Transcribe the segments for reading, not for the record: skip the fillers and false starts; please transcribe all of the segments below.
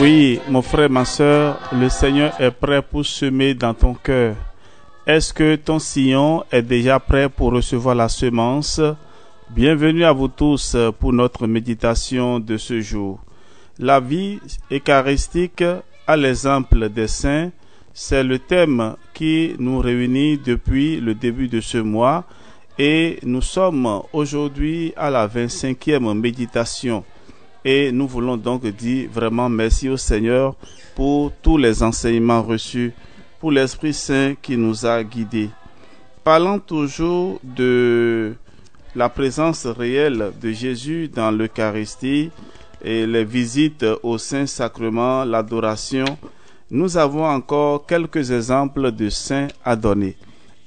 Oui, mon frère, ma soeur, le Seigneur est prêt pour semer dans ton cœur. Est-ce que ton sillon est déjà prêt pour recevoir la semence? Bienvenue à vous tous pour notre méditation de ce jour. La vie eucharistique à l'exemple des saints, c'est le thème qui nous réunit depuis le début de ce mois et nous sommes aujourd'hui à la 25e méditation. Et nous voulons donc dire vraiment merci au Seigneur pour tous les enseignements reçus, pour l'Esprit Saint qui nous a guidés. Parlant toujours de la présence réelle de Jésus dans l'Eucharistie et les visites au Saint-Sacrement, l'adoration, nous avons encore quelques exemples de saints à donner.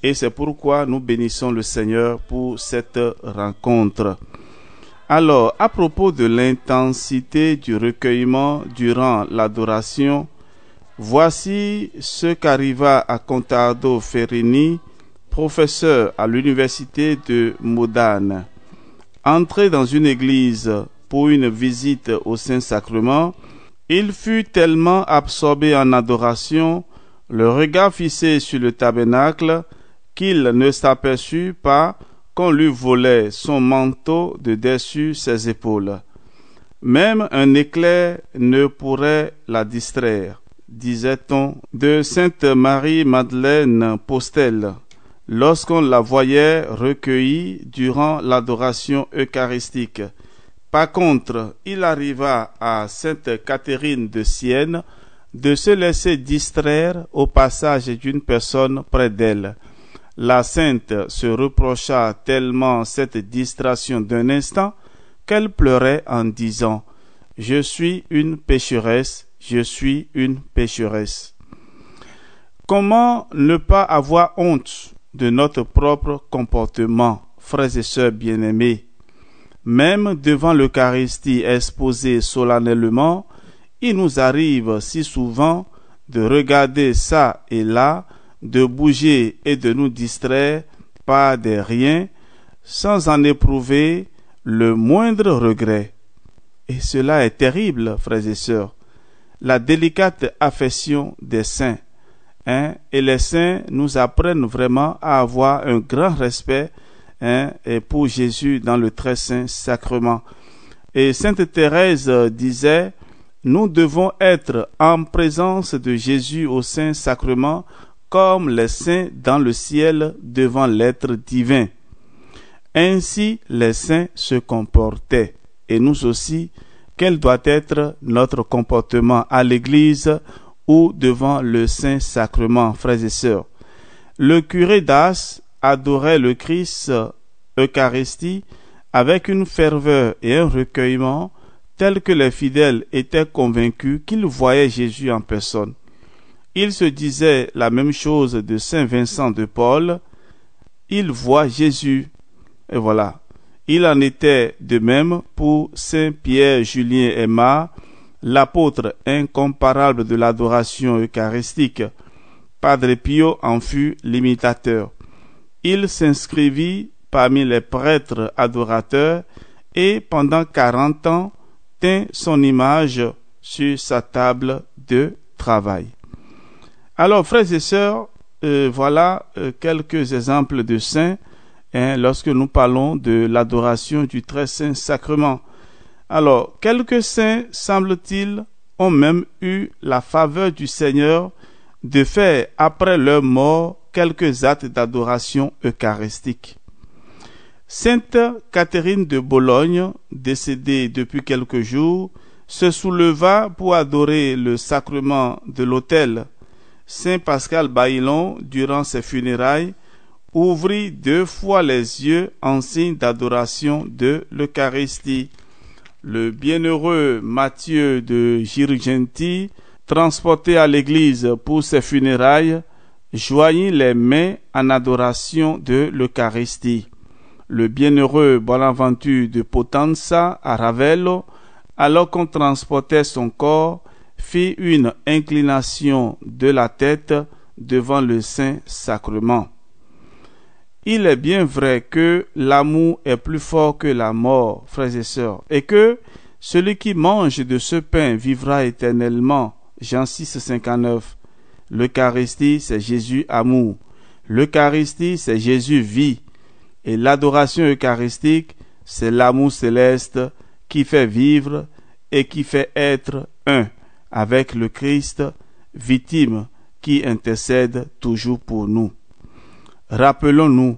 Et c'est pourquoi nous bénissons le Seigneur pour cette rencontre. Alors, à propos de l'intensité du recueillement durant l'adoration, voici ce qu'arriva à Contardo Ferrini, professeur à l'université de Modane. Entré dans une église pour une visite au Saint-Sacrement, il fut tellement absorbé en adoration, le regard fixé sur le tabernacle, qu'il ne s'aperçut pas qu'on lui volait son manteau de dessus ses épaules. Même un éclair ne pourrait la distraire, disait-on de Sainte Marie-Madeleine Postel, lorsqu'on la voyait recueillie durant l'adoration eucharistique. Par contre, il arriva à Sainte Catherine de Sienne de se laisser distraire au passage d'une personne près d'elle. La sainte se reprocha tellement cette distraction d'un instant qu'elle pleurait en disant « Je suis une pécheresse, je suis une pécheresse ». Comment ne pas avoir honte de notre propre comportement, frères et sœurs bien-aimés? Même devant l'Eucharistie exposée solennellement, il nous arrive si souvent de regarder ça et là, de bouger et de nous distraire par des riens sans en éprouver le moindre regret. Et cela est terrible, frères et sœurs. La délicate affection des saints. Et les saints nous apprennent vraiment à avoir un grand respect et pour Jésus dans le très saint sacrement. Et Sainte Thérèse disait, nous devons être en présence de Jésus au saint sacrement comme les saints dans le ciel devant l'être divin. Ainsi les saints se comportaient, et nous aussi, quel doit être notre comportement à l'église ou devant le Saint-Sacrement, frères et sœurs. Le curé d'Ars adorait le Christ Eucharistie avec une ferveur et un recueillement tel que les fidèles étaient convaincus qu'ils voyaient Jésus en personne. Il se disait la même chose de Saint Vincent de Paul, il voit Jésus. Et voilà. Il en était de même pour Saint Pierre Julien Aymar, l'apôtre incomparable de l'adoration eucharistique. Padre Pio en fut l'imitateur. Il s'inscrivit parmi les prêtres adorateurs et pendant 40 ans tint son image sur sa table de travail. Alors, frères et sœurs, voilà quelques exemples de saints lorsque nous parlons de l'adoration du très saint sacrement. Alors, quelques saints, semble-t-il, ont même eu la faveur du Seigneur de faire, après leur mort, quelques actes d'adoration eucharistique. Sainte Catherine de Bologne, décédée depuis quelques jours, se souleva pour adorer le sacrement de l'autel. Saint Pascal Baillon, durant ses funérailles, ouvrit 2 fois les yeux en signe d'adoration de l'Eucharistie. Le bienheureux Matthieu de Girgenti, transporté à l'église pour ses funérailles, joignit les mains en adoration de l'Eucharistie. Le bienheureux Bonaventure de Potenza à Ravello, alors qu'on transportait son corps, fit une inclination de la tête devant le Saint-Sacrement. Il est bien vrai que l'amour est plus fort que la mort, frères et sœurs, et que Celui qui mange de ce pain vivra éternellement. Jean 6, 59. L'Eucharistie, c'est Jésus amour. L'Eucharistie, c'est Jésus vie. Et l'adoration eucharistique, c'est l'amour céleste qui fait vivre et qui fait être un avec le Christ, victime qui intercède toujours pour nous. Rappelons-nous,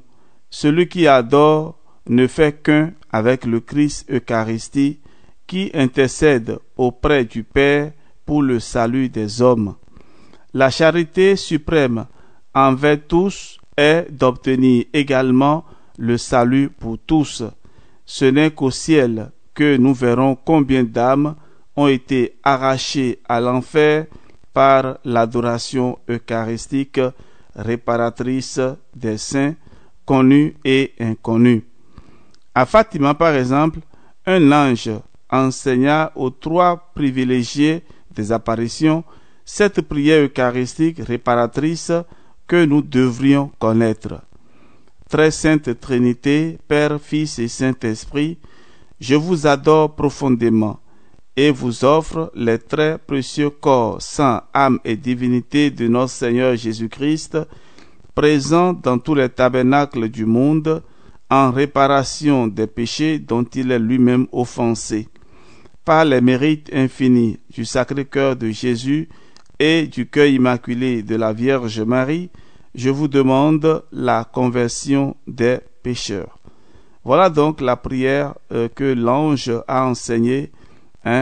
celui qui adore ne fait qu'un avec le Christ Eucharistie qui intercède auprès du Père pour le salut des hommes. La charité suprême envers tous est d'obtenir également le salut pour tous. Ce n'est qu'au ciel que nous verrons combien d'âmes ont été arrachées à l'enfer par l'adoration eucharistique réparatrice des saints, connus et inconnus. À Fatima, par exemple, un ange enseigna aux 3 privilégiés des apparitions cette prière eucharistique réparatrice que nous devrions connaître. Très sainte Trinité, Père, Fils et Saint-Esprit, je vous adore profondément et vous offre les très précieux corps, sang, âme et divinité de notre Seigneur Jésus-Christ, présents dans tous les tabernacles du monde, en réparation des péchés dont il est lui-même offensé. Par les mérites infinis du Sacré-Cœur de Jésus et du cœur immaculé de la Vierge Marie, je vous demande la conversion des pécheurs. Voilà donc la prière que l'ange a enseignée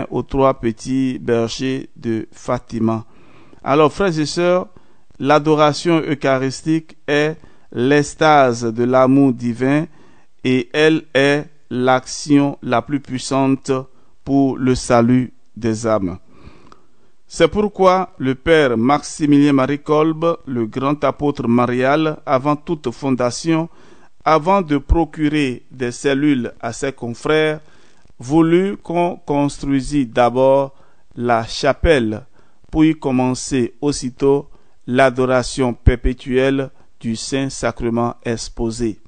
aux 3 petits bergers de Fatima. Alors, frères et sœurs, l'adoration eucharistique est l'extase de l'amour divin et elle est l'action la plus puissante pour le salut des âmes. C'est pourquoi le père Maximilien-Marie Kolbe, le grand apôtre marial, avant toute fondation, avant de procurer des cellules à ses confrères, voulut qu'on construisît d'abord la chapelle, puis commencer aussitôt l'adoration perpétuelle du Saint-Sacrement exposé.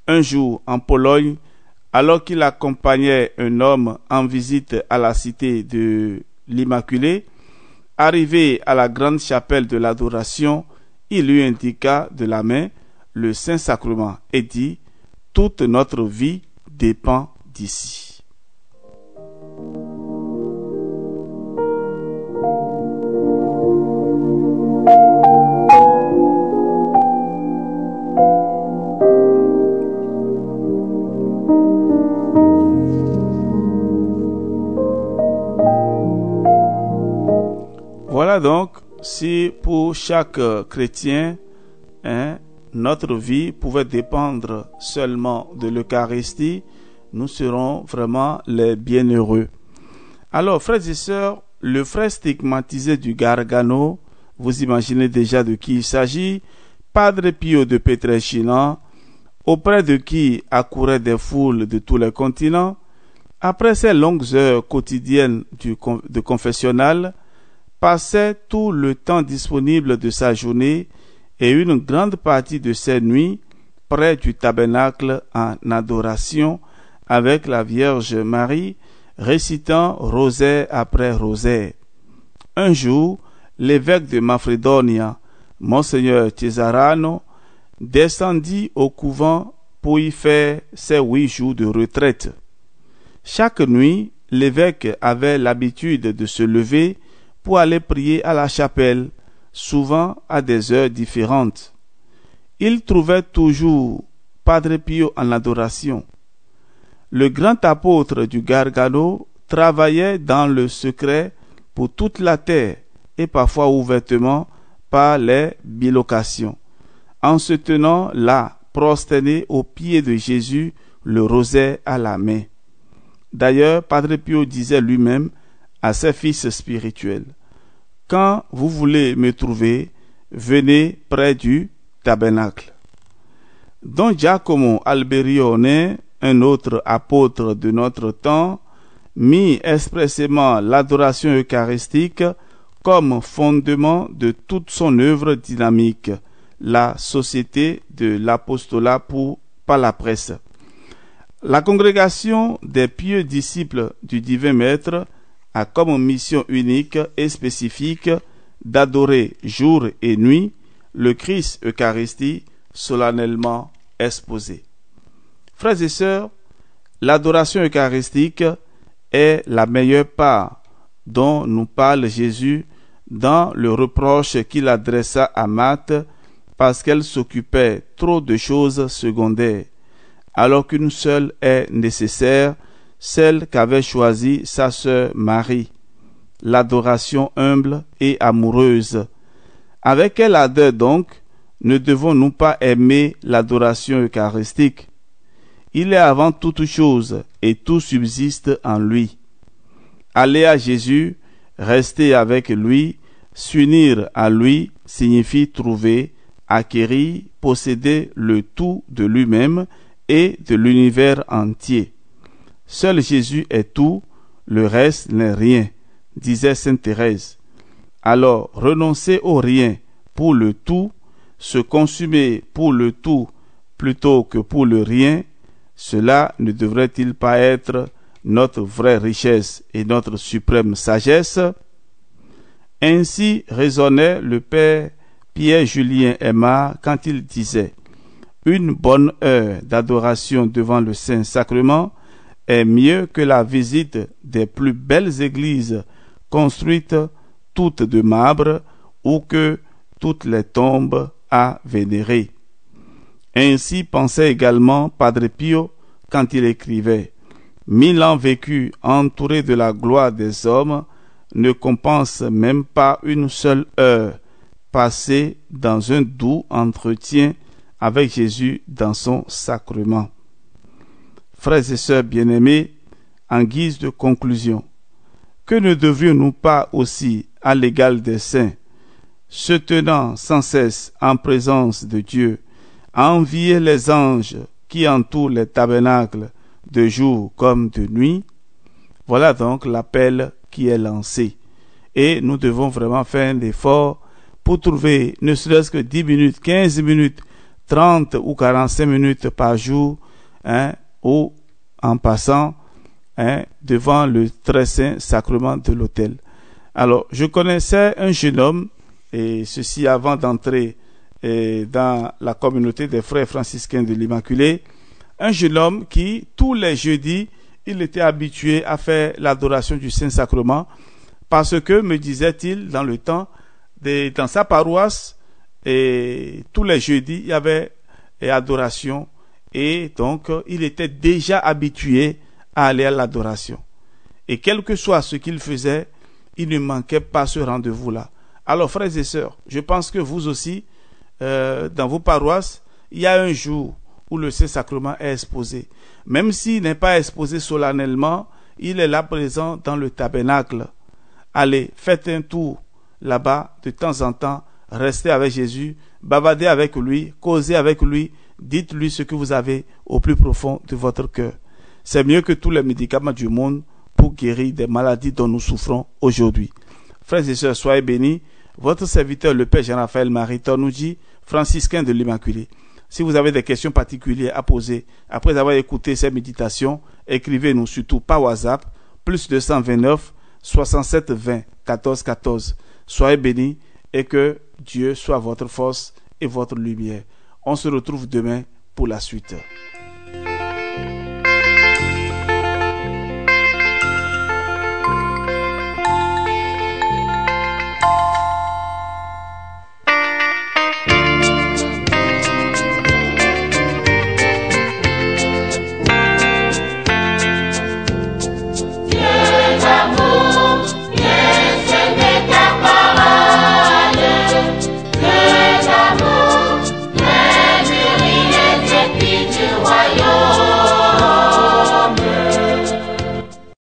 Un jour, en Pologne, alors qu'il accompagnait un homme en visite à la cité de l'Immaculée, arrivé à la grande chapelle de l'adoration, il lui indiqua de la main le Saint-Sacrement et dit « Toute notre vie dépend d'ici ». Voilà donc, si pour chaque chrétien, notre vie pouvait dépendre seulement de l'Eucharistie, nous serons vraiment les bienheureux. Alors, frères et sœurs, le frère stigmatisé du Gargano, vous imaginez déjà de qui il s'agit, Padre Pio de Pietrelcina, auprès de qui accouraient des foules de tous les continents, après ces longues heures quotidiennes de confessionnal, passait tout le temps disponible de sa journée et une grande partie de ses nuits près du tabernacle en adoration avec la Vierge Marie, récitant rosaire après rosaire. Un jour, l'évêque de Manfredonia, Monseigneur Cesarano, descendit au couvent pour y faire ses 8 jours de retraite. Chaque nuit, l'évêque avait l'habitude de se lever pour aller prier à la chapelle, souvent à des heures différentes. Il trouvait toujours Padre Pio en adoration. Le grand apôtre du Gargano travaillait dans le secret pour toute la terre et parfois ouvertement par les bilocations, en se tenant là, prosterné aux pieds de Jésus, le rosaire à la main. D'ailleurs, Padre Pio disait lui-même à ses fils spirituels: quand vous voulez me trouver, venez près du tabernacle. Don Giacomo Alberione, un autre apôtre de notre temps, mit expressément l'adoration eucharistique comme fondement de toute son œuvre dynamique, la Société de l'apostolat par la presse. La congrégation des pieux disciples du divin Maître a comme mission unique et spécifique d'adorer jour et nuit le Christ Eucharistie solennellement exposé. Frères et sœurs, l'adoration eucharistique est la meilleure part dont nous parle Jésus dans le reproche qu'il adressa à Marthe parce qu'elle s'occupait trop de choses secondaires, alors qu'une seule est nécessaire, celle qu'avait choisie sa sœur Marie, l'adoration humble et amoureuse. Avec quelle ardeur donc ne devons-nous pas aimer l'adoration eucharistique? Il est avant toute chose et tout subsiste en lui. Aller à Jésus, rester avec lui, s'unir à lui signifie trouver, acquérir, posséder le tout de lui-même et de l'univers entier. Seul Jésus est tout, le reste n'est rien, disait sainte Thérèse. Alors, renoncer au rien pour le tout, se consumer pour le tout plutôt que pour le rien, cela ne devrait-il pas être notre vraie richesse et notre suprême sagesse? Ainsi raisonnait le père Pierre-Julien Aymar quand il disait « Une bonne heure d'adoration devant le Saint-Sacrement est mieux que la visite des plus belles églises construites toutes de marbre ou que toutes les tombes à vénérer. » Ainsi pensait également Padre Pio quand il écrivait « 1000 ans vécus entourés de la gloire des hommes ne compensent même pas une seule heure passée dans un doux entretien avec Jésus dans son sacrement. » Frères et sœurs bien-aimés, en guise de conclusion, que ne devrions-nous pas aussi, à l'égal des saints, se tenant sans cesse en présence de Dieu, envier les anges qui entourent les tabernacles de jour comme de nuit? Voilà donc l'appel qui est lancé. Et nous devons vraiment faire un effort pour trouver ne serait-ce que 10 minutes, 15 minutes, 30 ou 45 minutes par jour, ou en passant devant le très saint sacrement de l'autel. Alors, je connaissais un jeune homme, et ceci avant d'entrer dans la communauté des frères franciscains de l'Immaculée, un jeune homme qui, tous les jeudis, il était habitué à faire l'adoration du Saint-Sacrement parce que, me disait-il, dans le temps, dans sa paroisse, et tous les jeudis, il y avait adoration et donc il était déjà habitué à aller à l'adoration. Et quel que soit ce qu'il faisait, il ne manquait pas ce rendez-vous-là. Alors, frères et sœurs, je pense que vous aussi, dans vos paroisses, il y a un jour où le Saint-Sacrement est exposé. Même s'il n'est pas exposé solennellement, il est là présent dans le tabernacle. Allez, faites un tour là-bas de temps en temps, restez avec Jésus, bavardez avec lui, causez avec lui, dites-lui ce que vous avez au plus profond de votre cœur. C'est mieux que tous les médicaments du monde pour guérir des maladies dont nous souffrons aujourd'hui. Frères et sœurs, soyez bénis. Votre serviteur, le Père Jean-Raphaël Marie Tornoudji, franciscain de l'Immaculée. Si vous avez des questions particulières à poser après avoir écouté ces méditations, écrivez-nous surtout par WhatsApp, plus 229 67 20 14 14. Soyez bénis et que Dieu soit votre force et votre lumière. On se retrouve demain pour la suite.